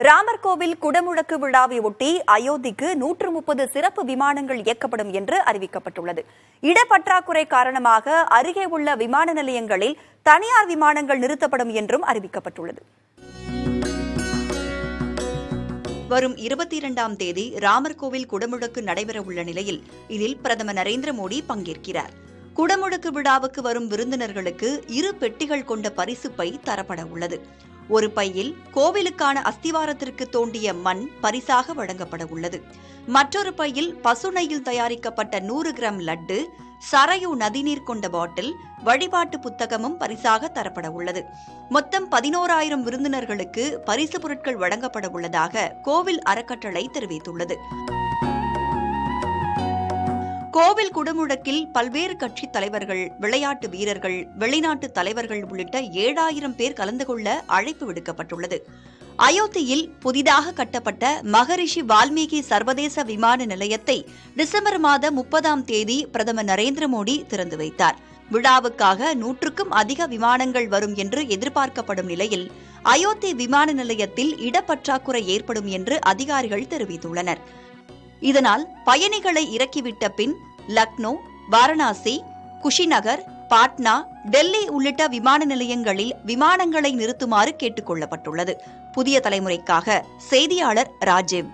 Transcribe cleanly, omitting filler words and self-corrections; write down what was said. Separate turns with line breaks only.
ராமர் கோவில் குடமுழக்கு விழாவை ஒட்டி அயோத்திக்கு 130 சிறப்பு விமானங்கள் இயக்கப்படும் என்று அறிவிக்கப்பட்டுள்ளது. இடப்பற்றாக்குறை காரணமாக அருகே உள்ள விமான நிலையங்களில் தனியார் விமானங்கள் நிறுத்தப்படும் என்றும் அறிவிக்கப்பட்டுள்ளது.
வரும் 22ஆம் தேதி ராமர் கோவில் குடமுழக்கு நடைபெறவுள்ள நிலையில் இதில் பிரதமர் நரேந்திர மோடி பங்கேற்கிறார். குடமுழக்கு விழாவுக்கு வரும் விருந்தினர்களுக்கு 2 பெட்டிகள் கொண்ட பரிசு பை தரப்பட உள்ளது. ஒரு பையில் கோவிலுக்கான அஸ்திவாரத்திற்கு தோண்டிய மண் பரிசாக வழங்கப்பட உள்ளது. மற்றொரு பையில் பசுநெய்யில் தயாரிக்கப்பட்ட 100 கிராம் லட்டு, சரையு நதிநீர் கொண்ட பாட்டில், வழிபாட்டு புத்தகமும் பரிசாக தரப்பட உள்ளது. மொத்தம் 11,000 விருந்தினர்களுக்கு பரிசு பொருட்கள் வழங்கப்பட உள்ளதாக கோவில் அறக்கட்டளை தெரிவித்துள்ளது. கோவில் குடமுழக்கில் பல்வேறு கட்சித் தலைவர்கள், விளையாட்டு வீரர்கள், வெளிநாட்டு தலைவர்கள் உள்ளிட்ட 7,000 பேர் கலந்து கொள்ள அழைப்பு விடுக்கப்பட்டுள்ளது. அயோத்தியில் புதிதாக கட்டப்பட்ட மகரிஷி வால்மீகி சர்வதேச விமான நிலையத்தை டிசம்பர் மாதம் 30ஆம் தேதி பிரதமர் நரேந்திர மோடி திறந்து வைத்தார். விழாவுக்காக 100க்கும் அதிக விமானங்கள் வரும் என்று எதிர்பார்க்கப்படும் நிலையில் அயோத்தி விமான நிலையத்தில் இடப்பற்றாக்குறை ஏற்படும் என்று அதிகாரிகள் தெரிவித்துள்ளனர். இதனால் பயணிகளை இறக்கிவிட்ட பின் லக்னோ, வாரணாசி, குஷிநகர், பாட்னா, டெல்லி உள்ளிட்ட விமான நிலையங்களில் விமானங்களை நிறுத்துமாறு கேட்டுக் கொள்ளப்பட்டுள்ளது. புதிய தலைமுறைக்காக செய்தியாளர் ராஜீவ்.